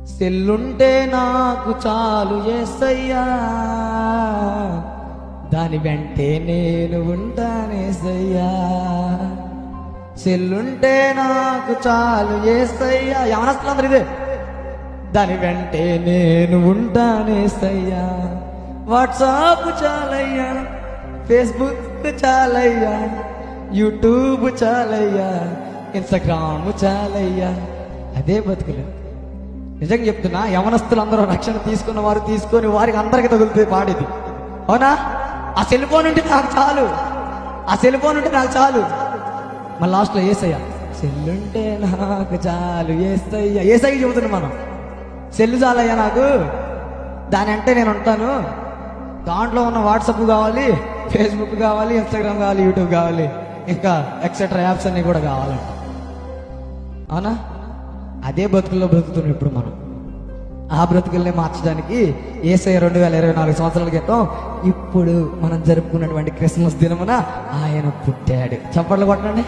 సెల్లుంటే నాకు చాలు యేసయ్యా, దాని వెంటే నేను ఉంటానేసయ్యా. సెల్లుంటే నాకు చాలు యేసయ్యా, యవనస్తులందరూ ఇదే, దాని వెంటే నేను ఉంటానేసయ్యా. వాట్సాప్ చాలయ్యా, ఫేస్బుక్ చాలయ్యా, యూట్యూబ్ చాలయ్యా, ఇన్స్టాగ్రామ్ చాలయ్యా. అదే బతుకులు. నిజంగా చెప్తున్నా, యవనస్తులందరూ రక్షణ తీసుకున్న వారు తీసుకొని వారికి అందరికి తగులుతుంది పాడేది, అవునా? ఆ సెల్ ఫోన్ ఉంటే నాకు చాలు, ఆ సెల్ ఫోన్ ఉంటే నాకు చాలు. మళ్ళీ లాస్ట్లో ఏసయ్యా, సెల్లుంటే నాకు చాలు ఏసయ్యా. ఏసయ్య చెబుతున్నాం మనం, సెల్లు చాలయ్యా నాకు, దాని అంటే నేను ఉంటాను. దాంట్లో ఉన్న వాట్సాప్ కావాలి, ఫేస్బుక్ కావాలి, ఇన్స్టాగ్రామ్ కావాలి, యూట్యూబ్ కావాలి, ఇంకా ఎక్సెట్రా యాప్స్ అన్నీ కూడా కావాలంట, అవునా? అదే బతుకుల్లో బ్రతుకుతున్నాం ఇప్పుడు మనం. ఆ బ్రతుకుల్ని మార్చడానికి యేసయ్య 2024 సంవత్సరాల క్రితం ఇప్పుడు మనం జరుపుకున్నటువంటి క్రిస్మస్ దినమున ఆయన పుట్టాడు. చప్పట్లు కొట్టండి.